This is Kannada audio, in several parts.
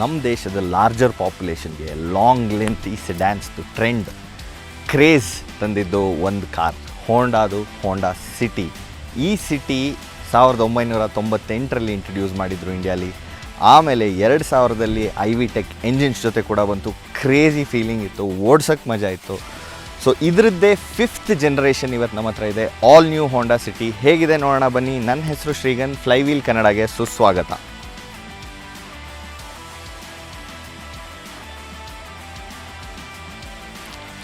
ನಮ್ಮ ದೇಶದ ಲಾರ್ಜರ್ ಪಾಪ್ಯುಲೇಷನ್ಗೆ ಲಾಂಗ್ ಲೆಂತ್ ಈ ಸೆಡ್ಯಾನ್ಸ್ದು ಟ್ರೆಂಡ್ ಕ್ರೇಜ್ ತಂದಿದ್ದು ಒಂದು ಕಾರ್, ಹೋಂಡಾದು ಹೋಂಡಾ ಸಿಟಿ. ಈ ಸಿಟಿ 1998ರಲ್ಲಿ ಇಂಟ್ರಡ್ಯೂಸ್ ಮಾಡಿದರು ಇಂಡಿಯಾಲಿ. ಆಮೇಲೆ 2000ರಲ್ಲಿ IVTEC ಎಂಜಿನ್ಸ್ ಜೊತೆ ಕೂಡ ಬಂತು. ಕ್ರೇಜಿ ಫೀಲಿಂಗ್ ಇತ್ತು, ಓಡ್ಸೋಕ್ಕೆ ಮಜಾ ಇತ್ತು. ಸೊ ಇದರದ್ದೇ 5th ಜನರೇಷನ್ ಇವತ್ತು ನಮ್ಮ ಹತ್ರ ಇದೆ, ಆಲ್ ನ್ಯೂ ಹೋಂಡಾ ಸಿಟಿ. ಹೇಗಿದೆ ನೋಡೋಣ ಬನ್ನಿ. ನನ್ನ ಹೆಸರು ಶ್ರೀಗನ್, ಫ್ಲೈವೀಲ್ ಕನ್ನಡಗೆ ಸುಸ್ವಾಗತ.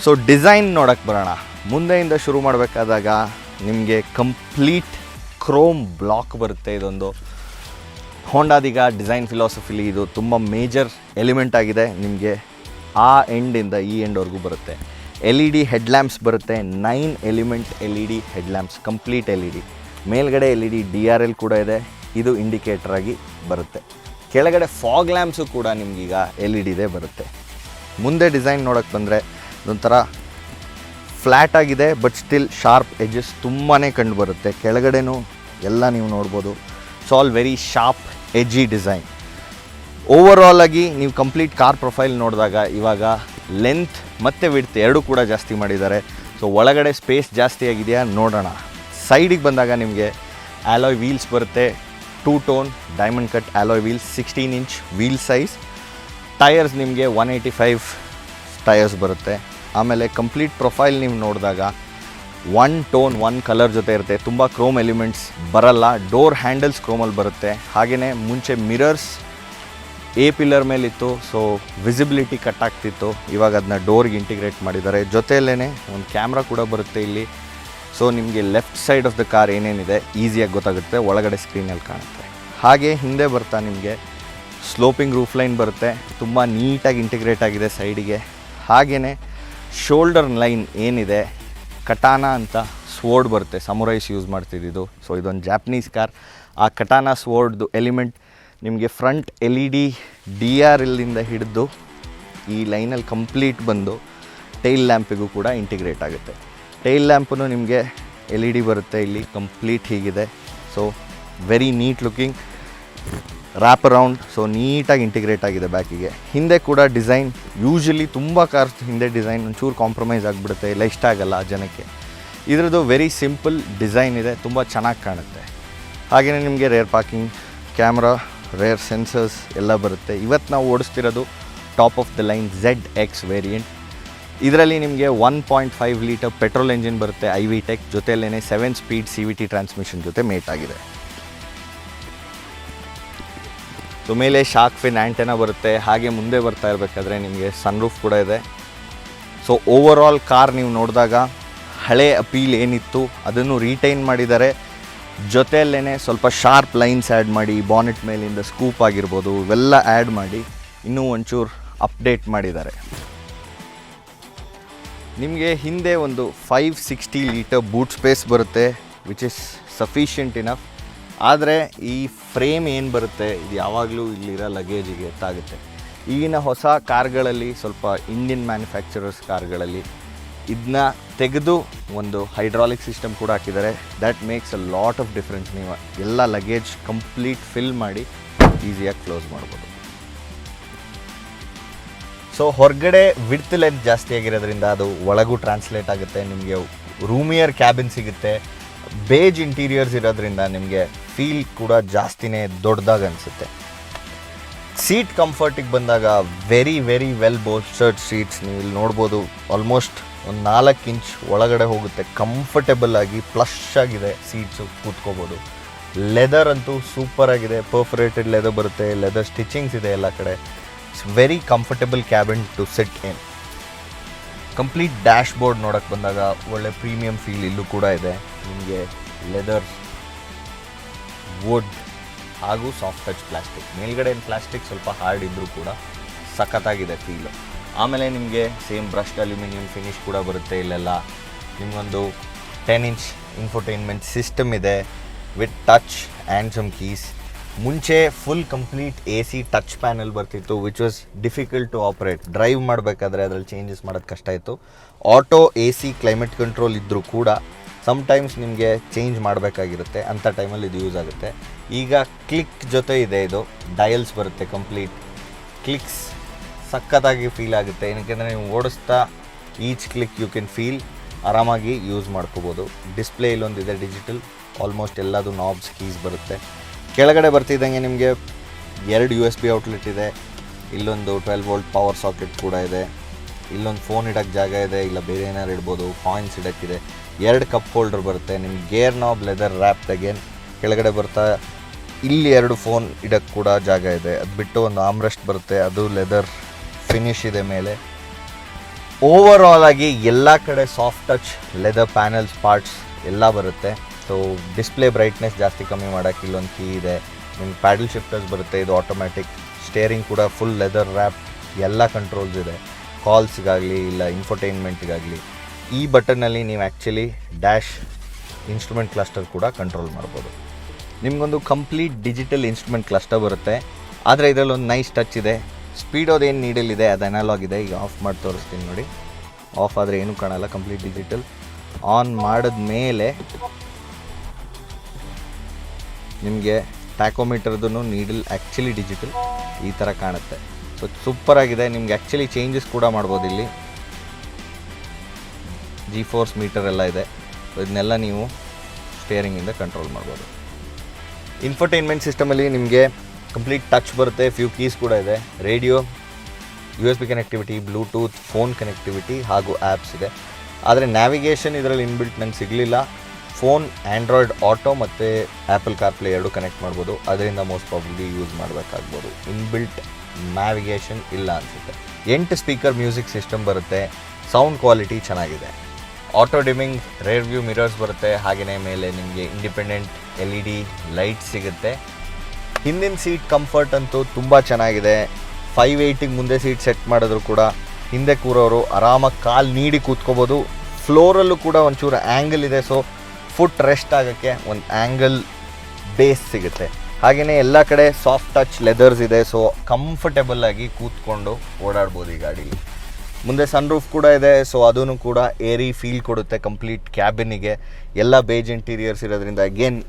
ಸೊ ಡಿಸೈನ್ ನೋಡೋಕ್ಕೆ ಬರೋಣ. ಮುಂದೆಯಿಂದ ಶುರು ಮಾಡಬೇಕಾದಾಗ ನಿಮಗೆ ಕಂಪ್ಲೀಟ್ ಕ್ರೋಮ್ ಬ್ಲಾಕ್ ಬರುತ್ತೆ. ಇದೊಂದು ಹೋಂಡಾದೀಗ ಡಿಸೈನ್ ಫಿಲಾಸಫಿಲಿ ಇದು ತುಂಬ ಮೇಜರ್ ಎಲಿಮೆಂಟ್ ಆಗಿದೆ. ನಿಮಗೆ ಆ ಎಂಡಿಂದ ಈ ಎಂಡ್ವರೆಗೂ ಬರುತ್ತೆ. LED ಹೆಡ್ಲ್ಯಾಂಪ್ಸ್ ಬರುತ್ತೆ, 9 element LED headlamps, complete LED. ಮೇಲ್ಗಡೆ LED DRL ಕೂಡ ಇದೆ, ಇದು ಇಂಡಿಕೇಟರ್ ಆಗಿ ಬರುತ್ತೆ. ಕೆಳಗಡೆ ಫಾಗ್ ಲ್ಯಾಂಪ್ಸು ಕೂಡ ನಿಮಗೀಗ LED ದೇ ಬರುತ್ತೆ. ಮುಂದೆ ಡಿಸೈನ್ ನೋಡೋಕ್ಕೆ ಬಂದರೆ ಇದೊಂಥರ ಫ್ಲ್ಯಾಟ್ ಆಗಿದೆ, ಬಟ್ ಸ್ಟಿಲ್ ಶಾರ್ಪ್ ಎಡ್ಜಸ್ ತುಂಬಾ ಕಂಡು ಬರುತ್ತೆ. ಕೆಳಗಡೆನೂ ಎಲ್ಲ ನೀವು ನೋಡ್ಬೋದು. It's all very sharp edgy design. Overall ಆಗಿ ನೀವು ಕಂಪ್ಲೀಟ್ ಕಾರ್ ಪ್ರೊಫೈಲ್ ನೋಡಿದಾಗ ಇವಾಗ ಲೆಂತ್ ಮತ್ತು ವಿಡ್ತ್ ಎರಡೂ ಕೂಡ ಜಾಸ್ತಿ ಮಾಡಿದ್ದಾರೆ. ಸೊ ಒಳಗಡೆ ಸ್ಪೇಸ್ ಜಾಸ್ತಿ ಆಗಿದೆಯಾ ನೋಡೋಣ. ಸೈಡಿಗೆ ಬಂದಾಗ ನಿಮಗೆ ಆಲಾಯ್ ವೀಲ್ಸ್ ಬರುತ್ತೆ, 2 tone diamond cut alloy wheels, 16 inch wheel size. Tyres ನಿಮಗೆ 185 ಟೈರ್ಸ್ ಬರುತ್ತೆ. ಆಮೇಲೆ ಕಂಪ್ಲೀಟ್ ಪ್ರೊಫೈಲ್ ನೀವು ನೋಡಿದಾಗ 1 ಟೋನ್ 1 ಕಲರ್ ಜೊತೆ ಇರುತ್ತೆ. ತುಂಬ ಕ್ರೋಮ್ ಎಲಿಮೆಂಟ್ಸ್ ಬರಲ್ಲ. ಡೋರ್ ಹ್ಯಾಂಡಲ್ಸ್ ಕ್ರೋಮಲ್ಲಿ ಬರುತ್ತೆ. ಹಾಗೆಯೇ ಮುಂಚೆ ಮಿರರ್ಸ್ A ಪಿಲ್ಲರ್ ಮೇಲಿತ್ತು, ಸೊ ವಿಸಿಬಿಲಿಟಿ ಕಟ್ ಆಗ್ತಿತ್ತು. ಇವಾಗ ಅದನ್ನ ಡೋರ್ಗೆ ಇಂಟಿಗ್ರೇಟ್ ಮಾಡಿದ್ದಾರೆ. ಜೊತೆಯಲ್ಲೇ ಒಂದು ಕ್ಯಾಮ್ರಾ ಕೂಡ ಬರುತ್ತೆ ಇಲ್ಲಿ. ಸೊ ನಿಮಗೆ left side of the car ಏನೇನಿದೆ ಈಸಿಯಾಗಿ ಗೊತ್ತಾಗುತ್ತೆ, ಒಳಗಡೆ ಸ್ಕ್ರೀನಲ್ಲಿ ಕಾಣುತ್ತೆ. ಹಾಗೆ ಹಿಂದೆ ಬರ್ತಾ ನಿಮಗೆ ಸ್ಲೋಪಿಂಗ್ ರೂಫ್ ಲೈನ್ ಬರುತ್ತೆ, ತುಂಬ ನೀಟಾಗಿ ಇಂಟಿಗ್ರೇಟ್ ಆಗಿದೆ ಸೈಡಿಗೆ. ಹಾಗೆಯೇ ಶೋಲ್ಡರ್ ಲೈನ್ ಏನಿದೆ, ಕಟಾನಾ ಅಂತ ಸ್ವೋರ್ಡ್ ಬರುತ್ತೆ, ಸಮುರೈಸ್ ಯೂಸ್ ಮಾಡ್ತಿದ್ದು. ಸೊ ಇದೊಂದು ಜಾಪನೀಸ್ ಕಾರ್. ಆ ಕಟಾನಾ ಸ್ವೋರ್ಡ್ದು ಎಲಿಮೆಂಟ್ ನಿಮಗೆ ಫ್ರಂಟ್ LED DRLನಿಂದ ಹಿಡಿದು ಈ ಲೈನಲ್ಲಿ ಕಂಪ್ಲೀಟ್ ಬಂದು ಟೈಲ್ ಲ್ಯಾಂಪಿಗೂ ಕೂಡ ಇಂಟಿಗ್ರೇಟ್ ಆಗುತ್ತೆ. ಟೈಲ್ ಲ್ಯಾಂಪು ನಿಮಗೆ LED ಬರುತ್ತೆ ಇಲ್ಲಿ, ಕಂಪ್ಲೀಟ್ ಹೀಗಿದೆ. So very neat looking wrap around. So ನೀಟಾಗಿ ಇಂಟಿಗ್ರೇಟ್ ಆಗಿದೆ ಬ್ಯಾಕಿಗೆ. ಹಿಂದೆ ಕೂಡ ಡಿಸೈನ್, ಯೂಶಲಿ ತುಂಬ ಕಾರ್ಸ್ ಹಿಂದೆ ಡಿಸೈನ್ ಒಂಚೂರು ಕಾಂಪ್ರಮೈಸ್ ಆಗಿಬಿಡುತ್ತೆ, ಇಲ್ಲ ಇಷ್ಟ ಆಗಲ್ಲ ಜನಕ್ಕೆ. ಇದರದ್ದು ವೆರಿ ಸಿಂಪಲ್ ಡಿಸೈನ್ ಇದೆ, ತುಂಬ ಚೆನ್ನಾಗಿ ಕಾಣುತ್ತೆ. ಹಾಗೆಯೇ ನಿಮಗೆ rear parking, camera, rear sensors ಎಲ್ಲ ಬರುತ್ತೆ. ಇವತ್ತು ನಾವು ಓಡಿಸ್ತಿರೋದು top of the line ZX variant. ಇದರಲ್ಲಿ ನಿಮಗೆ 1.5 ಲೀಟರ್ ಪೆಟ್ರೋಲ್ ಎಂಜಿನ್ ಬರುತ್ತೆ, IVTEC. ಜೊತೆಯಲ್ಲೇ 7 ಸ್ಪೀಡ್ CVT ಟ್ರಾನ್ಸ್ಮಿಷನ್ ಜೊತೆ ಮೇಟ್ ಆಗಿದೆ. ಸೊ ಮೇಲೆ ಶಾರ್ಕ್ ಫಿನ್ ಆ್ಯಂಟೆನಾ ಬರುತ್ತೆ. ಹಾಗೆ ಮುಂದೆ ಬರ್ತಾ ಇರಬೇಕಾದ್ರೆ ನಿಮಗೆ ಸನ್ರೂಫ್ ಕೂಡ ಇದೆ. ಸೊ ಓವರಾಲ್ ಕಾರ್ ನೀವು ನೋಡಿದಾಗ ಹಳೆ ಅಪೀಲ್ ಏನಿತ್ತು ಅದನ್ನು ರೀಟೈನ್ ಮಾಡಿದ್ದಾರೆ. ಜೊತೆಯಲ್ಲೇ ಸ್ವಲ್ಪ ಶಾರ್ಪ್ ಲೈನ್ಸ್ ಆ್ಯಡ್ ಮಾಡಿ, ಬಾನೆಟ್ ಮೇಲಿಂದ ಸ್ಕೂಪ್ ಆಗಿರ್ಬೋದು ಇವೆಲ್ಲ ಆ್ಯಡ್ ಮಾಡಿ ಇನ್ನೂ ಒಂಚೂರು ಅಪ್ಡೇಟ್ ಮಾಡಿದ್ದಾರೆ. ನಿಮಗೆ ಹಿಂದೆ ಒಂದು 560 ಲೀಟರ್ ಬೂಟ್ ಸ್ಪೇಸ್ ಬರುತ್ತೆ, ವಿಚ್ ಇಸ್ ಸಫಿಷಿಯೆಂಟ್ ಇನಫ್. ಆದರೆ ಈ ಫ್ರೇಮ್ ಏನು ಬರುತ್ತೆ ಇದು ಯಾವಾಗಲೂ ಇಲ್ಲಿರೋ ಲಗೇಜಿಗೆ ಎತ್ತಾಗುತ್ತೆ. ಈಗಿನ ಹೊಸ ಕಾರ್ಗಳಲ್ಲಿ, ಸ್ವಲ್ಪ ಇಂಡಿಯನ್ ಮ್ಯಾನುಫ್ಯಾಕ್ಚರರ್ಸ್ ಕಾರ್ಗಳಲ್ಲಿ ಇದನ್ನ ತೆಗೆದು ಒಂದು ಹೈಡ್ರಾಲಿಕ್ ಸಿಸ್ಟಮ್ ಕೂಡ ಹಾಕಿದ್ದಾರೆ. That makes a lot of difference. ನೀವು ಎಲ್ಲ ಲಗೇಜ್ ಕಂಪ್ಲೀಟ್ ಫಿಲ್ ಮಾಡಿ ಈಸಿಯಾಗಿ ಕ್ಲೋಸ್ ಮಾಡ್ಬೋದು. ಸೊ ಹೊರಗಡೆ ವಿಡ್ತ್ ಲೆಂತ್ ಜಾಸ್ತಿ ಆಗಿರೋದ್ರಿಂದ ಅದು ಒಳಗೂ ಟ್ರಾನ್ಸ್ಲೇಟ್ ಆಗುತ್ತೆ. ನಿಮಗೆ ರೂಮಿಯರ್ ಕ್ಯಾಬಿನ್ ಸಿಗುತ್ತೆ. ಬೇಜ್ ಇಂಟೀರಿಯರ್ಸ್ ಇರೋದ್ರಿಂದ ನಿಮಗೆ ಫೀಲ್ ಕೂಡ ಜಾಸ್ತಿನೇ ದೊಡ್ಡದಾಗಿ ಅನಿಸುತ್ತೆ. ಸೀಟ್ ಕಂಫರ್ಟಿಗೆ ಬಂದಾಗ ವೆರಿ ವೆರಿ ವೆಲ್ ಬೋಲ್ಸ್ಟರ್ಡ್ ಸೀಟ್ಸ್ ನೀವು ಇಲ್ಲಿ ನೋಡ್ಬೋದು. ಆಲ್ಮೋಸ್ಟ್ ಒಂದು 4 ಇಂಚ್ ಒಳಗಡೆ ಹೋಗುತ್ತೆ, ಕಂಫರ್ಟೇಬಲ್ ಆಗಿ ಪ್ಲಶ್ ಆಗಿದೆ ಸೀಟ್ಸು, ಕೂತ್ಕೋಬೋದು. ಲೆದರ್ ಅಂತೂ ಸೂಪರ್ ಆಗಿದೆ, ಪರ್ಫರೇಟೆಡ್ ಲೆದರ್ ಬರುತ್ತೆ, ಲೆದರ್ ಸ್ಟಿಚಿಂಗ್ಸ್ ಇದೆ ಎಲ್ಲ ಕಡೆ. It's very comfortable cabin to sit in. Complete dashboard ನೋಡೋಕ್ಕೆ ಬಂದಾಗ ಒಳ್ಳೆ ಪ್ರೀಮಿಯಂ ಫೀಲ್ ಇಲ್ಲೂ ಕೂಡ ಇದೆ. ನಿಮಗೆ ಲೆದರ್, ವುಡ್ ಹಾಗೂ ಸಾಫ್ಟ್ ಟಚ್ ಪ್ಲಾಸ್ಟಿಕ್. ಮೇಲ್ಗಡೆ ಪ್ಲಾಸ್ಟಿಕ್ ಸ್ವಲ್ಪ ಹಾರ್ಡ್ ಇದ್ದರೂ ಕೂಡ ಸಖತ್ತಾಗಿದೆ ಫೀಲು. ಆಮೇಲೆ ನಿಮಗೆ ಸೇಮ್ ಬ್ರಷ್ಡ್ ಅಲ್ಯೂಮಿನಿಯಂ ಫಿನಿಶ್ ಕೂಡ ಬರುತ್ತೆ. ಇಲ್ಲೆಲ್ಲ ನಿಮಗೊಂದು 10 ಇಂಚ್ ಇನ್ಫೋಟೈನ್ಮೆಂಟ್ ಸಿಸ್ಟಮ್ ಇದೆ with touch and some keys. ಮುಂಚೆ full complete AC touch panel ಬರ್ತಿತ್ತು, which was difficult to operate. Drive ಮಾಡಬೇಕಾದ್ರೆ ಅದರಲ್ಲಿ ಚೇಂಜಸ್ ಮಾಡೋದು ಕಷ್ಟ ಇತ್ತು. ಆಟೋ AC ಕ್ಲೈಮೇಟ್ ಕಂಟ್ರೋಲ್ ಇದ್ದರೂ ಕೂಡ ಸಮ್ಟೈಮ್ಸ್ ನಿಮಗೆ ಚೇಂಜ್ ಮಾಡಬೇಕಾಗಿರುತ್ತೆ, ಅಂಥ ಟೈಮಲ್ಲಿ ಇದು ಯೂಸ್ ಆಗುತ್ತೆ. ಈಗ ಕ್ಲಿಕ್ ಜೊತೆ ಇದೆ, ಇದು ಡಯಲ್ಸ್ ಬರುತ್ತೆ ಕಂಪ್ಲೀಟ್. ಕ್ಲಿಕ್ಸ್ ಸಖತ್ತಾಗಿ ಫೀಲ್ ಆಗುತ್ತೆ. ಏನಕ್ಕೆಂದರೆ ನೀವು ಓಡಿಸ್ತಾ each click you can feel ಆರಾಮಾಗಿ ಯೂಸ್ ಮಾಡ್ಕೋಬೋದು. ಡಿಸ್ಪ್ಲೇ ಇಲ್ಲೊಂದಿದೆ ಡಿಜಿಟಲ್, ಆಲ್ಮೋಸ್ಟ್ ಎಲ್ಲದು ನಾಬ್ಸ್ ಕೀಸ್ ಬರುತ್ತೆ. ಕೆಳಗಡೆ ಬರ್ತಿದ್ದಂಗೆ ನಿಮಗೆ 2 USB ಔಟ್ಲೆಟ್ ಇದೆ, ಇಲ್ಲೊಂದು 12 ವೋಲ್ಟ್ ಪವರ್ ಸಾಕೆಟ್ ಕೂಡ ಇದೆ, ಇಲ್ಲೊಂದು ಫೋನ್ ಇಡೋಕ್ಕೆ ಜಾಗ ಇದೆ, ಇಲ್ಲ ಬೇರೆ ಏನಾರು ಇಡ್ಬೋದು, ಕಾಯಿನ್ಸ್ ಇಡೋಕ್ಕಿದೆ, 2 ಕಪ್ ಹೋಲ್ಡರ್ ಬರುತ್ತೆ, ನಿಮ್ಗೆ gear knob leather wrap again. ಕೆಳಗಡೆ ಬರ್ತಾ ಇಲ್ಲಿ 2 ಫೋನ್ ಇಡೋಕ್ಕೆ ಕೂಡ ಜಾಗ ಇದೆ. ಅದು ಬಿಟ್ಟು ಒಂದು ಆಮ್ರೆಸ್ಟ್ ಬರುತ್ತೆ, ಅದು ಲೆದರ್ ಫಿನಿಶ್ ಇದೆ ಮೇಲೆ. ಓವರ್ ಆಲ್ ಆಗಿ ಎಲ್ಲ ಕಡೆ soft touch leather panels parts ಎಲ್ಲ ಬರುತ್ತೆ. ಸೊ ಡಿಸ್ಪ್ಲೇ ಬ್ರೈಟ್ನೆಸ್ ಜಾಸ್ತಿ ಕಮ್ಮಿ ಮಾಡೋಕ್ಕೆ ಇಲ್ಲೊಂದು ಕೀ ಇದೆ. ನಿಮ್ಗೆ ಪ್ಯಾಡಲ್ ಶಿಫ್ಟರ್ಸ್ ಬರುತ್ತೆ, ಇದು ಆಟೋಮ್ಯಾಟಿಕ್. ಸ್ಟೇರಿಂಗ್ ಕೂಡ ಫುಲ್ ಲೆದರ್ ರ್ಯಾಪ್, ಎಲ್ಲ ಕಂಟ್ರೋಲ್ಸ್ ಇದೆ, ಕಾಲ್ಸ್ಗಾಗಲಿ ಇಲ್ಲ ಇನ್ಫೋಟೈನ್ಮೆಂಟ್ಗಾಗಲಿ. ಈ ಬಟನ್ನಲ್ಲಿ ನೀವು ಆ್ಯಕ್ಚುಲಿ ಡ್ಯಾಶ್ ಇನ್ಸ್ಟ್ರೂಮೆಂಟ್ ಕ್ಲಸ್ಟರ್ ಕೂಡ ಕಂಟ್ರೋಲ್ ಮಾಡ್ಬೋದು. ನಿಮಗೊಂದು ಕಂಪ್ಲೀಟ್ ಡಿಜಿಟಲ್ ಇನ್ಸ್ಟ್ರೂಮೆಂಟ್ ಕ್ಲಸ್ಟರ್ ಬರುತ್ತೆ, ಆದರೆ ಇದರಲ್ಲಿ ಒಂದು ನೈಸ್ ಟಚ್ ಇದೆ. ಸ್ಪೀಡೋದೇನು ನೀಡಲ್ ಇದೆ ಅದು ಅನಲಾಗ್ ಇದೆ. ಈಗ ಆಫ್ ಮಾಡಿ ತೋರಿಸ್ತೀನಿ ನೋಡಿ. ಆಫ್ ಆದರೆ ಏನೂ ಕಾಣಲ್ಲ, ಕಂಪ್ಲೀಟ್ ಡಿಜಿಟಲ್. ಆನ್ ಮಾಡಿದ ಮೇಲೆ ನಿಮಗೆ ಟ್ಯಾಕೋಮೀಟರ್ದು ನೀಡಲ್ ಆ್ಯಕ್ಚುಲಿ ಡಿಜಿಟಲ್ ಈ ಥರ ಕಾಣುತ್ತೆ. ಸೊ ಸೂಪರಾಗಿದೆ. ನಿಮ್ಗೆ ಆ್ಯಕ್ಚುಲಿ ಚೇಂಜಸ್ ಕೂಡ ಮಾಡ್ಬೋದು. ಇಲ್ಲಿ G-ಫೋರ್ಸ್ ಮೀಟರ್ ಎಲ್ಲ ಇದೆ. ಸೊ ಇದನ್ನೆಲ್ಲ ನೀವು ಸ್ಟೇರಿಂಗಿಂದ ಕಂಟ್ರೋಲ್ ಮಾಡ್ಬೋದು. ಇನ್ಫೋಟೈನ್ಮೆಂಟ್ ಸಿಸ್ಟಮಲ್ಲಿ ನಿಮಗೆ ಕಂಪ್ಲೀಟ್ ಟಚ್ ಬರುತ್ತೆ, ಫ್ಯೂ ಕೀಸ್ ಕೂಡ ಇದೆ, radio, USB connectivity, bluetooth, phone connectivity ಹಾಗೂ ಆ್ಯಪ್ಸ್ ಇದೆ. ಆದರೆ ನ್ಯಾವಿಗೇಷನ್ ಇದರಲ್ಲಿ ಇನ್ಬಿಲ್ಟ್ ನಂಗೆ ಸಿಗಲಿಲ್ಲ. ಫೋನ್ ಆ್ಯಂಡ್ರಾಯ್ಡ್ ಆಟೋ ಮತ್ತು ಆ್ಯಪಲ್ ಕಾರ್ಪ್ಲೇ 2 ಕನೆಕ್ಟ್ ಮಾಡ್ಬೋದು, ಅದರಿಂದ ಮೋಸ್ಟ್ ಪ್ರಾಬಬ್ಲಿ ಯೂಸ್ ಮಾಡಬೇಕಾಗ್ಬೋದು. ಇನ್ಬಿಲ್ಟ್ ನ್ಯಾವಿಗೇಷನ್ ಇಲ್ಲ ಅನಿಸುತ್ತೆ. 8 ಸ್ಪೀಕರ್ ಮ್ಯೂಸಿಕ್ ಸಿಸ್ಟಮ್ ಬರುತ್ತೆ, ಸೌಂಡ್ ಕ್ವಾಲಿಟಿ ಚೆನ್ನಾಗಿದೆ. Auto dimming rear view mirrors ಬರುತ್ತೆ, ಹಾಗೆಯೇ ಮೇಲೆ ನಿಮಗೆ ಇಂಡಿಪೆಂಡೆಂಟ್ LED ಲೈಟ್ ಸಿಗುತ್ತೆ. ಹಿಂದಿನ ಸೀಟ್ ಕಂಫರ್ಟ್ ಅಂತೂ ತುಂಬ ಚೆನ್ನಾಗಿದೆ. 580 ಮುಂದೆ ಸೀಟ್ ಸೆಟ್ ಮಾಡಿದ್ರು ಕೂಡ ಹಿಂದೆ ಕೂರೋರು ಆರಾಮಾಗಿ ಕಾಲು ನೀಡಿ ಕೂತ್ಕೋಬೋದು. ಫ್ಲೋರಲ್ಲೂ ಕೂಡ ಒಂಚೂರು ಆ್ಯಂಗಲ್ ಇದೆ, ಸೊ ಫುಟ್ ರೆಸ್ಟ್ ಆಗೋಕ್ಕೆ ಒಂದು ಆ್ಯಂಗಲ್ ಬೇಸ್ ಸಿಗುತ್ತೆ. ಹಾಗೆಯೇ ಎಲ್ಲ ಕಡೆ ಸಾಫ್ಟ್ ಟಚ್ ಲೆದರ್ಸ್ ಇದೆ, ಸೊ ಕಂಫರ್ಟೇಬಲ್ಲಾಗಿ ಕೂತ್ಕೊಂಡು ಓಡಾಡ್ಬೋದು ಈ ಗಾಡೀಲಿ. ಮುಂದೆ ಸನ್ರೂಫ್ ಕೂಡ ಇದೆ, ಸೊ ಅದೂ ಕೂಡ ಏರಿ ಫೀಲ್ ಕೊಡುತ್ತೆ ಕಂಪ್ಲೀಟ್ ಕ್ಯಾಬಿನಿಗೆ. ಎಲ್ಲ ಬೇಜ್ ಇಂಟೀರಿಯರ್ಸ್ ಇರೋದ್ರಿಂದ ಅಗೇನ್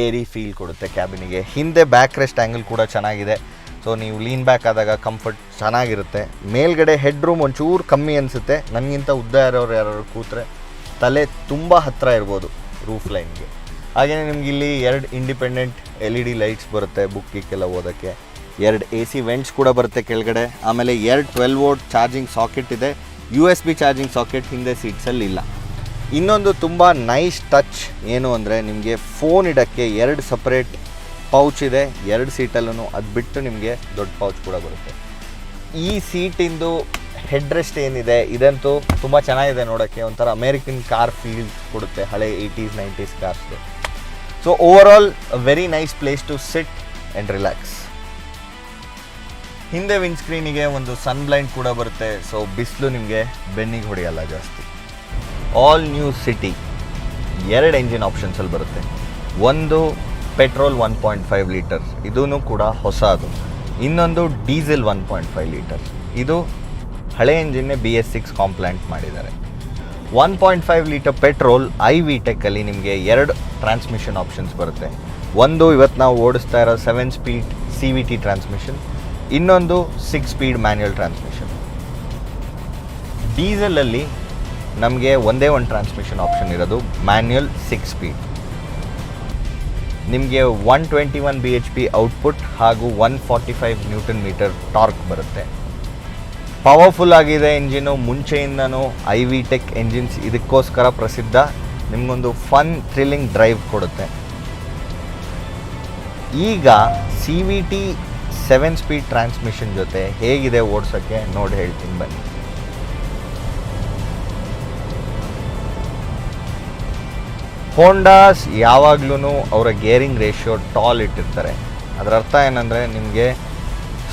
ಏರಿ ಫೀಲ್ ಕೊಡುತ್ತೆ ಕ್ಯಾಬಿನಿಗೆ. ಹಿಂದೆ ಬ್ಯಾಕ್ ರೆಸ್ಟ್ ಆ್ಯಂಗಲ್ ಕೂಡ ಚೆನ್ನಾಗಿದೆ, ಸೊ ನೀವು ಲೀನ್ ಬ್ಯಾಕ್ ಆದಾಗ ಕಂಫರ್ಟ್ ಚೆನ್ನಾಗಿರುತ್ತೆ. ಮೇಲ್ಗಡೆ ಹೆಡ್ ರೂಮ್ ಒಂಚೂರು ಕಮ್ಮಿ ಅನಿಸುತ್ತೆ. ನನಗಿಂತ ಉದ್ದ ಇರೋರು ಯಾರು ಕೂತ್ರೆ ತಲೆ ತುಂಬ ಹತ್ತಿರ ಇರ್ಬೋದು ರೂಫ್ ಲೈನ್ಗೆ. ಹಾಗೆಯೇ ನಿಮ್ಗೆ ಇಲ್ಲಿ 2 ಇಂಡಿಪೆಂಡೆಂಟ್ LED ಲೈಟ್ಸ್ ಬರುತ್ತೆ, ಬುಕ್ಕಿಗೆಲ್ಲ ಓದೋಕ್ಕೆ. 2 AC ವೆಂಟ್ಸ್ ಕೂಡ ಬರುತ್ತೆ ಕೆಳಗಡೆ. ಆಮೇಲೆ 2 12 ವೋಲ್ಟ್ ಚಾರ್ಜಿಂಗ್ ಸಾಕೆಟ್ ಇದೆ, USB ಚಾರ್ಜಿಂಗ್ ಸಾಕೆಟ್ ಹಿಂದೆ ಸೀಟ್ಸಲ್ಲಿ ಇಲ್ಲ. ಇನ್ನೊಂದು ತುಂಬ ನೈಸ್ ಟಚ್ ಏನು ಅಂದರೆ ನಿಮಗೆ ಫೋನ್ ಇಡೋಕ್ಕೆ 2 ಸಪ್ರೇಟ್ ಪೌಚ್ ಇದೆ 2 ಸೀಟಲ್ಲೂ. ಅದು ಬಿಟ್ಟು ನಿಮಗೆ ದೊಡ್ಡ ಪೌಚ್ ಕೂಡ ಬರುತ್ತೆ. ಈ ಸೀಟಿಂದು ಹೆಡ್ ರೆಸ್ಟ್ ಏನಿದೆ ಇದಂತೂ ತುಂಬ ಚೆನ್ನಾಗಿದೆ ನೋಡೋಕ್ಕೆ, ಒಂಥರ ಅಮೇರಿಕನ್ ಕಾರ್ ಫೀಲ್ ಕೊಡುತ್ತೆ, ಹಳೆ 80s 90s ಕಾರ್ಸ್ದು. So over all very nice place to sit and relax. ಹಿಂದೆ ವಿಂಡ್ ಸ್ಕ್ರೀನಿಗೆ ಒಂದು ಸನ್ ಬ್ಲೈಂಡ್ ಕೂಡ ಬರುತ್ತೆ, ಸೊ ಬಿಸಿಲು ನಿಮಗೆ ಬೆನ್ನಿಗೆ ಹೊಡೆಯಲ್ಲ ಜಾಸ್ತಿ. ಆಲ್ ನ್ಯೂ ಸಿಟಿ 2 ಎಂಜಿನ್ ಆಪ್ಷನ್ಸಲ್ಲಿ ಬರುತ್ತೆ. ಒಂದು ಪೆಟ್ರೋಲ್ 1.5 ಲೀಟರ್, ಇದೂ ಕೂಡ ಹೊಸದು. ಇನ್ನೊಂದು ಡೀಸೆಲ್ 1.5 ಲೀಟರ್, ಇದು ಹಳೆ ಎಂಜಿನ್ನೇ BS6 ಕಾಂಪ್ಲಾಂಟ್ ಮಾಡಿದ್ದಾರೆ. 1.5 ಲೀಟರ್ ಪೆಟ್ರೋಲ್ iVTECಲ್ಲಿ ನಿಮಗೆ 2 ಟ್ರಾನ್ಸ್ಮಿಷನ್ ಆಪ್ಷನ್ಸ್ ಬರುತ್ತೆ. ಒಂದು ಇವತ್ತು ನಾವು ಓಡಿಸ್ತಾ ಇರೋ 7 ಸ್ಪೀಡ್ CVT ಟ್ರಾನ್ಸ್ಮಿಷನ್, ಇನ್ನೊಂದು 6 ಸ್ಪೀಡ್ ಮ್ಯಾನ್ಯುಯಲ್ ಟ್ರಾನ್ಸ್ಮಿಷನ್. ಡೀಸೆಲಲ್ಲಿ ನಮಗೆ ಒಂದೇ ಒಂದು ಟ್ರಾನ್ಸ್ಮಿಷನ್ ಆಪ್ಷನ್ ಇರೋದು, ಮ್ಯಾನ್ಯುಯಲ್ 6 ಸ್ಪೀಡ್. ನಿಮಗೆ 121 bhp ಔಟ್ಪುಟ್ ಹಾಗೂ 145 ನ್ಯೂಟನ್ ಮೀಟರ್ ಟಾರ್ಕ್ ಬರುತ್ತೆ. ಪವರ್ಫುಲ್ ಆಗಿದೆ ಇಂಜಿನು, ಮುಂಚೆಯಿಂದನೂ iVTEC ಎಂಜಿನ್ಸ್ ಇದಕ್ಕೋಸ್ಕರ ಪ್ರಸಿದ್ಧ. ನಿಮಗೊಂದು ಫನ್ ಥ್ರಿಲ್ಲಿಂಗ್ ಡ್ರೈವ್ ಕೊಡುತ್ತೆ. ಈಗ CVT 7 ಸ್ಪೀಡ್ ಟ್ರಾನ್ಸ್ಮಿಷನ್ ಜೊತೆ ಹೇಗಿದೆ ಓಡಿಸೋಕ್ಕೆ ನೋಡಿ ಹೇಳ್ತೀನಿ ಬನ್ನಿ. ಹೋಂಡಾಸ್ ಯಾವಾಗ್ಲೂ ಅವರ ಗೇರಿಂಗ್ ರೇಷಿಯೋ ಟಾಲ್ ಇಟ್ಟಿರ್ತಾರೆ. ಅದರ ಅರ್ಥ ಏನಂದರೆ ನಿಮಗೆ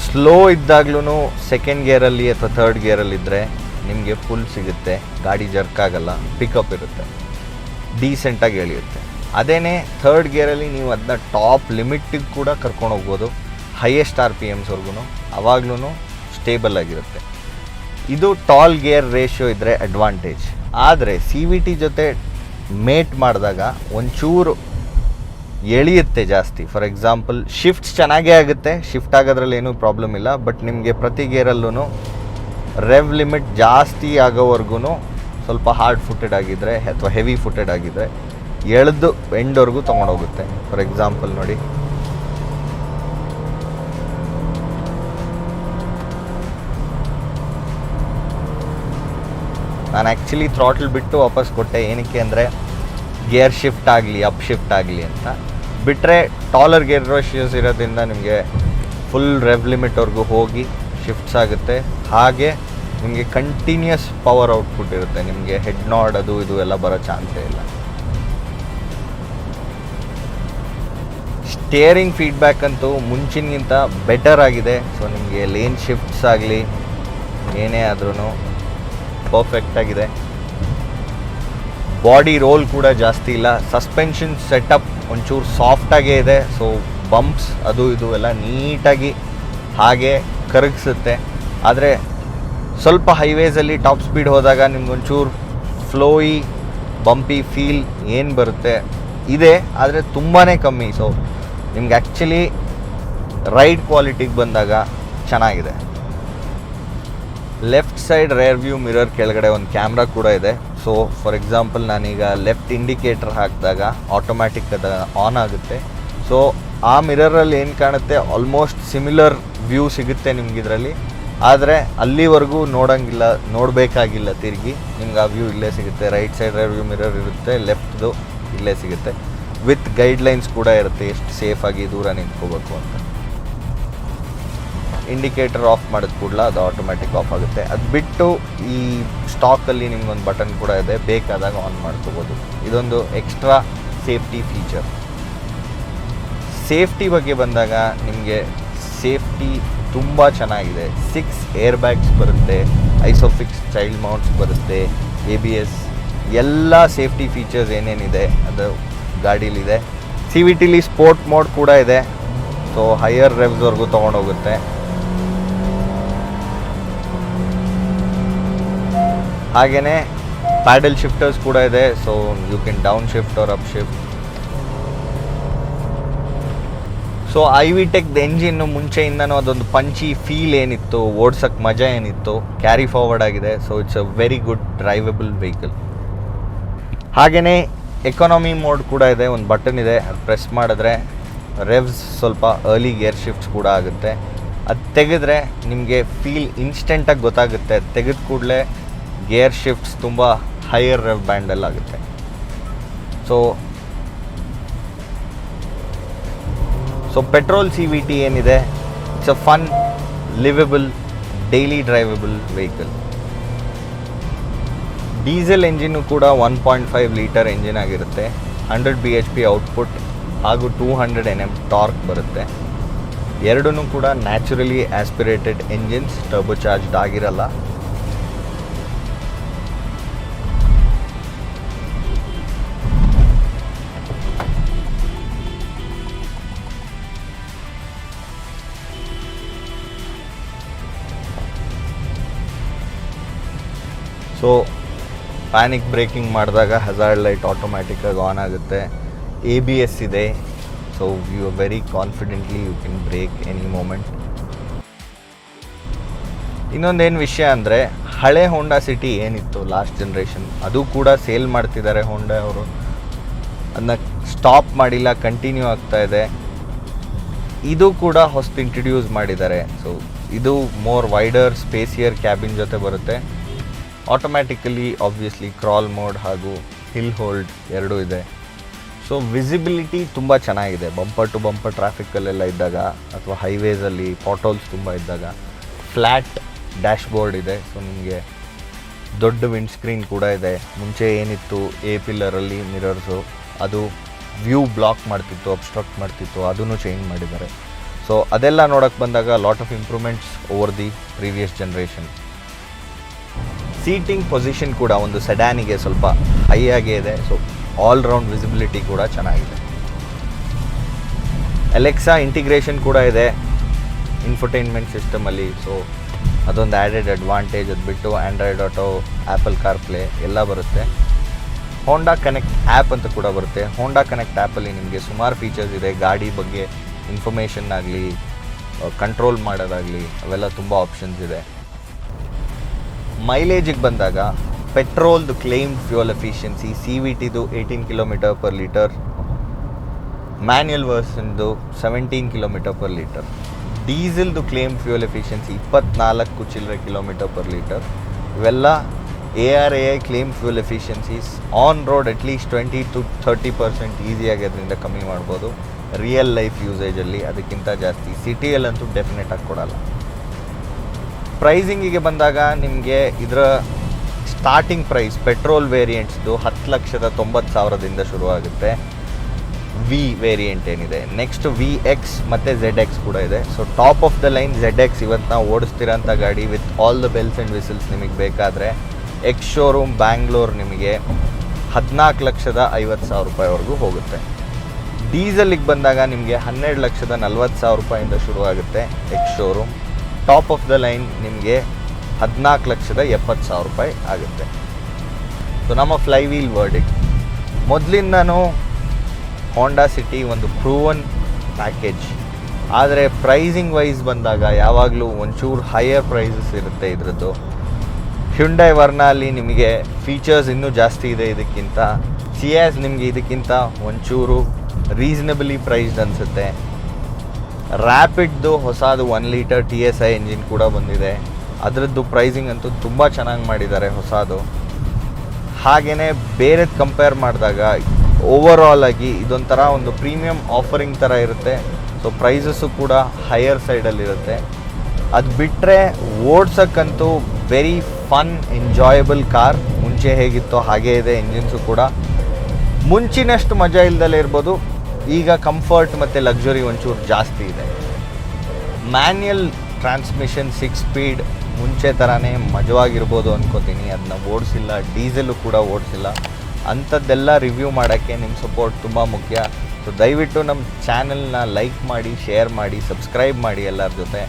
ಸ್ಲೋ ಇದ್ದಾಗ್ಲೂ ಸೆಕೆಂಡ್ ಗೇರಲ್ಲಿ ಅಥವಾ ಥರ್ಡ್ ಗೇರಲ್ಲಿದ್ದರೆ ನಿಮಗೆ ಫುಲ್ ಸಿಗುತ್ತೆ, ಗಾಡಿ ಜರ್ಕ್ ಆಗಲ್ಲ, ಪಿಕಪ್ ಇರುತ್ತೆ, ಡೀಸೆಂಟಾಗಿ ಎಳೆಯುತ್ತೆ. ಅದೇನೇ ಥರ್ಡ್ ಗೇರಲ್ಲಿ ನೀವು ಅದನ್ನ ಟಾಪ್ ಲಿಮಿಟಿಗೆ ಕೂಡ ಕರ್ಕೊಂಡು ಹೋಗ್ಬೋದು, ಹೈಯೆಸ್ಟ್ RPMsವರೆಗೂ, ಆವಾಗ್ಲೂ ಸ್ಟೇಬಲ್ ಆಗಿರುತ್ತೆ. ಇದು ಟಾಲ್ ಗೇರ್ ರೇಷಿಯೋ ಇದ್ದರೆ ಅಡ್ವಾಂಟೇಜ್. ಆದರೆ CVT ಜೊತೆ ಮೇಟ್ ಮಾಡಿದಾಗ ಒಂಚೂರು ಎಳೆಯುತ್ತೆ ಜಾಸ್ತಿ. ಫಾರ್ ಎಕ್ಸಾಂಪಲ್ ಶಿಫ್ಟ್ಸ್ ಚೆನ್ನಾಗೇ ಆಗುತ್ತೆ, ಶಿಫ್ಟ್ ಆಗೋದ್ರಲ್ಲಿ ಏನೂ ಪ್ರಾಬ್ಲಮ್ ಇಲ್ಲ. ಬಟ್ ನಿಮಗೆ ಪ್ರತಿ ಗೇರಲ್ಲೂ ರೆವ್ ಲಿಮಿಟ್ ಜಾಸ್ತಿ ಆಗೋವರೆಗೂ ಸ್ವಲ್ಪ ಹಾರ್ಡ್ ಫುಟೆಡ್ ಆಗಿದ್ದರೆ ಅಥವಾ ಹೆವಿ ಫುಟೆಡ್ ಆಗಿದ್ದರೆ ಎಳೆದು ಎಂಡ್ವರೆಗೂ ತೊಗೊಂಡೋಗುತ್ತೆ. ಫಾರ್ ಎಕ್ಸಾಂಪಲ್ ನೋಡಿ, ನಾನು ಆ್ಯಕ್ಚುಲಿ ಥ್ರಾಟಲ್ ಬಿಟ್ಟು ವಾಪಸ್ ಕೊಟ್ಟೆ. ಏನಕ್ಕೆ ಅಂದರೆ ಗೇರ್ ಶಿಫ್ಟ್ ಆಗಲಿ ಅಪ್ ಶಿಫ್ಟ್ ಆಗಲಿ ಅಂತ. ಬಿಟ್ಟರೆ ಟಾಲರ್ ಗೇರ್ ರೇಷಿಯೋಸ್ ಇರೋದ್ರಿಂದ ನಿಮಗೆ ಫುಲ್ ರೆವ್ ಲಿಮಿಟ್ವರೆಗೂ ಹೋಗಿ ಶಿಫ್ಟ್ಸ್ ಆಗುತ್ತೆ. ಹಾಗೆ ನಿಮಗೆ ಕಂಟಿನ್ಯೂಸ್ ಪವರ್ ಔಟ್ಪುಟ್ ಇರುತ್ತೆ. ನಿಮಗೆ ಹೆಡ್ ನಾಡ್ ಅದು ಇದು ಎಲ್ಲ ಬರೋ ಚಾನ್ಸೇ ಇಲ್ಲ. ಸ್ಟೇರಿಂಗ್ ಫೀಡ್ಬ್ಯಾಕ್ ಅಂತೂ ಮುಂಚಿನಗಿಂತ ಬೆಟರ್ ಆಗಿದೆ. ಸೊ ನಿಮಗೆ ಲೇನ್ ಶಿಫ್ಟ್ಸ್ ಆಗಲಿ ಏನೇ ಆದ್ರೂ ಪರ್ಫೆಕ್ಟ್ ಆಗಿದೆ. ಬಾಡಿ ರೋಲ್ ಕೂಡ ಜಾಸ್ತಿ ಇಲ್ಲ. ಸಸ್ಪೆನ್ಷನ್ ಸೆಟಪ್ ಒಂಚೂರು ಸಾಫ್ಟಾಗೇ ಇದೆ. ಸೊ ಬಂಪ್ಸ್ ಅದು ಇದು ಎಲ್ಲ ನೀಟಾಗಿ ಹಾಗೆ ಕರಗಿಸುತ್ತೆ. ಆದರೆ ಸ್ವಲ್ಪ ಹೈವೇಸಲ್ಲಿ ಟಾಪ್ ಸ್ಪೀಡ್ ಹೋದಾಗ ನಿಮ್ಗೊಂಚೂರು ಫ್ಲೋಯಿ ಬಂಪಿ ಫೀಲ್ ಏನು ಬರುತ್ತೆ ಇದೆ, ಆದರೆ ತುಂಬಾ ಕಮ್ಮಿ. ಸೊ ನಿಮ್ಗೆ ಆ್ಯಕ್ಚುಲಿ ರೈಡ್ ಕ್ವಾಲಿಟಿಗೆ ಬಂದಾಗ ಚೆನ್ನಾಗಿದೆ. Left side rare view mirror ಕೆಳಗಡೆ ಒಂದು ಕ್ಯಾಮ್ರಾ ಕೂಡ ಇದೆ. ಸೊ ಫಾರ್ ಎಕ್ಸಾಂಪಲ್ ನಾನೀಗ ಲೆಫ್ಟ್ ಇಂಡಿಕೇಟರ್ ಹಾಕಿದಾಗ ಆಟೋಮ್ಯಾಟಿಕ್ ಅದು ಆನ್ ಆಗುತ್ತೆ. ಸೊ ಆ ಮಿರರಲ್ಲಿ ಏನು ಕಾಣುತ್ತೆ, ಆಲ್ಮೋಸ್ಟ್ ಸಿಮಿಲರ್ ವ್ಯೂ ಸಿಗುತ್ತೆ ನಿಮ್ಗೆ ಇದರಲ್ಲಿ. ಆದರೆ ಅಲ್ಲಿವರೆಗೂ ನೋಡಬೇಕಾಗಿಲ್ಲ ತಿರುಗಿ, ನಿಮ್ಗೆ ಆ ವ್ಯೂ ಇಲ್ಲೇ ಸಿಗುತ್ತೆ. Right side rare view mirror ಇರುತ್ತೆ, ಲೆಫ್ಟ್ದು ಇಲ್ಲೇ ಸಿಗುತ್ತೆ. ವಿತ್ ಗೈಡ್ಲೈನ್ಸ್ ಕೂಡ ಇರುತ್ತೆ ಎಷ್ಟು ಸೇಫಾಗಿ ದೂರ ನಿಂತ್ಕೋಬೇಕು ಅಂತ. ಇಂಡಿಕೇಟರ್ ಆಫ್ ಮಾಡಿದ ಕೂಡಲೇ ಅದು ಆಟೋಮ್ಯಾಟಿಕ್ ಆಫ್ ಆಗುತ್ತೆ. ಅದು ಬಿಟ್ಟು ಈ ಸ್ಟಾಕಲ್ಲಿ ನಿಮ್ಗೊಂದು ಬಟನ್ ಕೂಡ ಇದೆ, ಬೇಕಾದಾಗ ಆನ್ ಮಾಡ್ಕೋಬೋದು. ಇದೊಂದು ಎಕ್ಸ್ಟ್ರಾ ಸೇಫ್ಟಿ ಫೀಚರ್. ಸೇಫ್ಟಿ ಬಗ್ಗೆ ಬಂದಾಗ ನಿಮಗೆ ಸೇಫ್ಟಿ ತುಂಬ ಚೆನ್ನಾಗಿದೆ. 6 ಏರ್ ಬ್ಯಾಗ್ಸ್ ಬರುತ್ತೆ, ಐಸೋಫಿಕ್ಸ್ ಚೈಲ್ಡ್ ಮೌಂಟ್ಸ್ ಬರುತ್ತೆ, ABS ಎಲ್ಲ ಸೇಫ್ಟಿ ಫೀಚರ್ಸ್ ಏನೇನಿದೆ ಅದು ಗಾಡೀಲಿದೆ. CVTಲಿ ಸ್ಪೋರ್ಟ್ ಮೋಡ್ ಕೂಡ ಇದೆ. ಸೊ ಹೈಯರ್ ರೆವ್ಸ್ವರೆಗೂ ತೊಗೊಂಡೋಗುತ್ತೆ. ಹಾಗೆಯೇ ಪ್ಯಾಡಲ್ ಶಿಫ್ಟರ್ಸ್ ಕೂಡ ಇದೆ. So you can down shift or up shift. So iVTEC engine ಮುಂಚೆಯಿಂದನೂ ಅದೊಂದು ಪಂಚಿ ಫೀಲ್ ಏನಿತ್ತು, ಓಡ್ಸೋಕ್ಕೆ ಮಜಾ ಏನಿತ್ತು, ಕ್ಯಾರಿ ಫಾರ್ವರ್ಡ್ ಆಗಿದೆ. So it's a very good drivable vehicle. ಹಾಗೆಯೇ ಎಕಾನಮಿ ಮೋಡ್ ಕೂಡ ಇದೆ. ಒಂದು ಬಟನ್ ಇದೆ, ಅದು ಪ್ರೆಸ್ ಮಾಡಿದ್ರೆ ರೆವ್ಸ್ ಸ್ವಲ್ಪ ಅರ್ಲಿ ಗೇರ್ ಶಿಫ್ಟ್ಸ್ ಕೂಡ ಆಗುತ್ತೆ. ಅದು ತೆಗೆದ್ರೆ ನಿಮಗೆ ಫೀಲ್ ಇನ್ಸ್ಟೆಂಟಾಗಿ ಗೊತ್ತಾಗುತ್ತೆ. ಅದು ತೆಗೆದ ಕೂಡಲೇ ಗೇರ್ ಶಿಫ್ಟ್ಸ್ ತುಂಬ ಹೈಯರ್ ರೆವ್ ಬ್ಯಾಂಡಲ್ಲಿ ಆಗುತ್ತೆ. ಸೊ ಪೆಟ್ರೋಲ್ CVT ಏನಿದೆ, it's a fun, livable, daily drivable vehicle. Diesel engine ಕೂಡ 1.5 ಲೀಟರ್ ಎಂಜಿನ್ ಆಗಿರುತ್ತೆ. 100 bhp ಔಟ್ಪುಟ್ ಹಾಗೂ 200 Nm ಟಾರ್ಕ್ ಬರುತ್ತೆ. ಎರಡೂ ಕೂಡ ನ್ಯಾಚುರಲಿ ಆಸ್ಪಿರೇಟೆಡ್ ಎಂಜಿನ್ಸ್, ಟರ್ಬೋಚಾರ್ಜ್ಡ್ ಆಗಿರಲ್ಲ. ಸೊ ಪ್ಯಾನಿಕ್ ಬ್ರೇಕಿಂಗ್ ಮಾಡಿದಾಗ ಹಜಾರ್ಡ್ ಲೈಟ್ ಆಟೋಮ್ಯಾಟಿಕ್ಕಾಗಿ ಆನ್ ಆಗುತ್ತೆ. ABS ಇದೆ. So you are very confidently you can brake any moment. ಇನ್ನೊಂದೇನು ವಿಷಯ ಅಂದರೆ, ಹಳೆ ಹೋಂಡಾ ಸಿಟಿ ಏನಿತ್ತು ಲಾಸ್ಟ್ ಜನ್ರೇಷನ್, ಅದು ಕೂಡ ಸೇಲ್ ಮಾಡ್ತಿದ್ದಾರೆ ಹೋಂಡಾ ಅವರು. ಅದನ್ನ ಸ್ಟಾಪ್ ಮಾಡಿಲ್ಲ, ಕಂಟಿನ್ಯೂ ಆಗ್ತಾ ಇದೆ. ಇದು ಕೂಡ ಹೊಸ್ತು ಇಂಟ್ರಡ್ಯೂಸ್ ಮಾಡಿದ್ದಾರೆ. ಸೊ ಇದು ಮೋರ್ ವೈಡರ್ ಸ್ಪೇಸಿಯರ್ ಕ್ಯಾಬಿನ್ ಜೊತೆ ಬರುತ್ತೆ. ಆಟೋಮ್ಯಾಟಿಕಲಿ ಆಬ್ವಿಯಸ್ಲಿ ಕ್ರಾಲ್ ಮೋಡ್ ಹಾಗೂ ಹಿಲ್ ಹೋಲ್ಡ್ ಎರಡೂ ಇದೆ. ಸೊ ವಿಸಿಬಿಲಿಟಿ ತುಂಬ ಚೆನ್ನಾಗಿದೆ. ಬಂಪರ್ ಟು ಬಂಪರ್ ಟ್ರಾಫಿಕಲ್ಲೆಲ್ಲ ಇದ್ದಾಗ ಅಥವಾ ಹೈವೇಸಲ್ಲಿ ಪಾಟೋಲ್ಸ್ ತುಂಬ ಇದ್ದಾಗ ಫ್ಲ್ಯಾಟ್ ಡ್ಯಾಶ್ಬೋರ್ಡ್ ಇದೆ. ಸೊ ನಿಮಗೆ ದೊಡ್ಡ ವಿಂಡ್ ಸ್ಕ್ರೀನ್ ಕೂಡ ಇದೆ. ಮುಂಚೆ ಏನಿತ್ತು A ಪಿಲ್ಲರಲ್ಲಿ ಮಿರರ್ಸು, ಅದು ವ್ಯೂ ಬ್ಲಾಕ್ ಮಾಡ್ತಿತ್ತು, ಅಬ್ಸ್ಟ್ರಕ್ಟ್ ಮಾಡ್ತಿತ್ತು, ಅದನ್ನು ಚೇಂಜ್ ಮಾಡಿದ್ದಾರೆ. ಸೊ ಅದೆಲ್ಲ ನೋಡೋಕ್ಕೆ ಬಂದಾಗ lot of improvements over the previous generation. Seating position ಕೂಡ ಒಂದು ಸೆಡಾನಿಗೆ ಸ್ವಲ್ಪ ಹೈ ಆಗೇ ಇದೆ. ಸೊ ಆಲ್ ರೌಂಡ್ ವಿಸಿಬಿಲಿಟಿ ಕೂಡ ಚೆನ್ನಾಗಿದೆ. ಅಲೆಕ್ಸಾ ಇಂಟಿಗ್ರೇಷನ್ ಕೂಡ ಇದೆ ಇನ್ಫೋಟೈನ್ಮೆಂಟ್ ಸಿಸ್ಟಮಲ್ಲಿ. ಸೊ ಅದೊಂದು ಆ್ಯಡೆಡ್ ಅಡ್ವಾಂಟೇಜ್. ಅದು ಬಿಟ್ಟು ಆ್ಯಂಡ್ರಾಯ್ಡ್ ಆಟೋ, ಆ್ಯಪಲ್ ಕಾರ್ಪ್ಲೇ ಎಲ್ಲ ಬರುತ್ತೆ. ಹೋಂಡಾ ಕನೆಕ್ಟ್ ಆ್ಯಪ್ ಅಂತ ಕೂಡ ಬರುತ್ತೆ. ಹೋಂಡಾ ಕನೆಕ್ಟ್ ಆ್ಯಪಲ್ಲಿ ನಿಮಗೆ ಸುಮಾರು ಫೀಚರ್ಸ್ ಇದೆ. ಗಾಡಿ ಬಗ್ಗೆ ಇನ್ಫಾರ್ಮೇಷನ್ ಆಗಲಿ, ಕಂಟ್ರೋಲ್ ಮಾಡೋದಾಗಲಿ, ಅವೆಲ್ಲ ತುಂಬ ಆಪ್ಷನ್ಸ್ ಇದೆ. ಮೈಲೇಜಿಗೆ ಬಂದಾಗ ಪೆಟ್ರೋಲ್ದು ಕ್ಲೇಮ್ಡ್ ಫ್ಯೂಯಲ್ ಎಫಿಷಿಯನ್ಸಿ CVTದು 18 km/L, ಮ್ಯಾನ್ಯಲ್ ವರ್ಷನ್ದು 17 km/L, ಡೀಸೆಲ್ದು ಕ್ಲೇಮ್ ಫ್ಯೂಯಲ್ ಎಫಿಷಿಯನ್ಸಿ 24 ಚಿಲ್ಲರೆ km/L. ಇವೆಲ್ಲ ARAI claim fuel efficiencies. On road at least 20 to 30% ಈಸಿಯಾಗಿ ಅದರಿಂದ ಕಮ್ಮಿ ಮಾಡ್ಬೋದು. ರಿಯಲ್ ಲೈಫ್ ಯೂಸೇಜಲ್ಲಿ ಅದಕ್ಕಿಂತ ಜಾಸ್ತಿ. ಸಿಟಿಯಲ್ಲಂತೂ ಡೆಫಿನೆಟ್ ಆಗಿ ಕೊಡಲ್ಲ. ಪ್ರೈಸಿಂಗಿಗೆ ಬಂದಾಗ ನಿಮಗೆ ಇದರ ಸ್ಟಾರ್ಟಿಂಗ್ ಪ್ರೈಸ್ ಪೆಟ್ರೋಲ್ ವೇರಿಯಂಟ್ಸ್ದು 10,90,000ದಿಂದ ಶುರುವಾಗುತ್ತೆ. ವಿ ವೇರಿಯಂಟ್ ಏನಿದೆ, ನೆಕ್ಸ್ಟ್ VX ಮತ್ತು ZX ಕೂಡ ಇದೆ. So top of the line ZX ಇವತ್ತು ನಾವು ಓಡಿಸ್ತಿರೋಂಥ ಗಾಡಿ with all the bells and whistles ನಿಮಗೆ ಬೇಕಾದರೆ ಎಕ್ಸ್ ಶೋರೂಮ್ ಬ್ಯಾಂಗ್ಳೂರ್ ನಿಮಗೆ 14,50,000 ರೂಪಾಯಿವರೆಗೂ ಹೋಗುತ್ತೆ. ಡೀಸೆಲಿಗೆ ಬಂದಾಗ ನಿಮಗೆ 12,40,000 ರೂಪಾಯಿಂದ ಶುರುವಾಗುತ್ತೆ X showroom. Top of the line ನಿಮಗೆ 14,70,000 ರೂಪಾಯಿ ಆಗುತ್ತೆ. ಸೊ ನಮ್ಮ ಫ್ಲೈ ವೀಲ್ ವರ್ಡಿಕ್ಟ್, ಮೊದಲಿಂದನೂ ಹೋಂಡಾ ಸಿಟಿ ಒಂದು ಪ್ರೂವನ್ ಪ್ಯಾಕೇಜ್. ಆದರೆ ಪ್ರೈಸಿಂಗ್ ವೈಸ್ ಬಂದಾಗ ಯಾವಾಗಲೂ ಒಂಚೂರು ಹೈಯರ್ ಪ್ರೈಸಸ್ ಇರುತ್ತೆ ಇದರದ್ದು. ಹ್ಯುಂಡೈ ವರ್ನಾಲಿ ನಿಮಗೆ ಫೀಚರ್ಸ್ ಇನ್ನೂ ಜಾಸ್ತಿ ಇದೆ ಇದಕ್ಕಿಂತ. ಸಿಯಾಸ್ ನಿಮಗೆ ಇದಕ್ಕಿಂತ ಒಂಚೂರು ರೀಸನಬಲಿ ಪ್ರೈಸ್ಡ್ ಅನಿಸುತ್ತೆ. ರ್ಯಾಪಿಡ್ದು ಹೊಸದು 1 ಲೀಟರ್ TSI ಎಂಜಿನ್ ಕೂಡ ಬಂದಿದೆ. ಅದರದ್ದು ಪ್ರೈಸಿಂಗ್ ಅಂತೂ ತುಂಬ ಚೆನ್ನಾಗಿ ಮಾಡಿದ್ದಾರೆ ಹೊಸದು. ಹಾಗೆಯೇ ಬೇರೆದು ಕಂಪೇರ್ ಮಾಡಿದಾಗ ಓವರಾಲ್ ಆಗಿ ಇದೊಂಥರ ಒಂದು ಪ್ರೀಮಿಯಂ ಆಫರಿಂಗ್ ಥರ ಇರುತ್ತೆ. ಸೊ ಪ್ರೈಸಸ್ಸು ಕೂಡ ಹೈಯರ್ ಸೈಡಲ್ಲಿರುತ್ತೆ. ಅದು ಬಿಟ್ಟರೆ ಓಡ್ಸೋಕ್ಕಂತೂ ವೆರಿ ಫನ್ ಎಂಜಾಯಬಲ್ ಕಾರ್. ಮುಂಚೆ ಹೇಗಿತ್ತೋ ಹಾಗೇ ಇದೆ. ಎಂಜಿನ್ಸು ಕೂಡ ಮುಂಚಿನಷ್ಟು ಮಜಾ ಇಲ್ದಲೇ ಇರ್ಬೋದು. ಈಗ ಕಂಫರ್ಟ್ ಮತ್ತು ಲಕ್ಸುರಿ ಒಂಚೂರು ಜಾಸ್ತಿ ಇದೆ. ಮ್ಯಾನ್ಯಲ್ ಟ್ರಾನ್ಸ್ಮಿಷನ್ 6 ಸ್ಪೀಡ್ ಮುಂಚೆ ಥರನೇ ಮಜವಾಗಿರ್ಬೋದು ಅಂದ್ಕೋತೀನಿ. ಅದನ್ನ ಓಡಿಸಿಲ್ಲ, ಡೀಸೆಲ್ಲು ಕೂಡ ಓಡಿಸಿಲ್ಲ. ಅಂಥದ್ದೆಲ್ಲ ರಿವ್ಯೂ ಮಾಡೋಕ್ಕೆ ನಿಮ್ಮ ಸಪೋರ್ಟ್ ತುಂಬ ಮುಖ್ಯ. ಸೊ ದಯವಿಟ್ಟು ನಮ್ಮ ಚಾನಲ್ನ ಲೈಕ್ ಮಾಡಿ, ಶೇರ್ ಮಾಡಿ, ಸಬ್ಸ್ಕ್ರೈಬ್ ಮಾಡಿ ಎಲ್ಲರ ಜೊತೆ.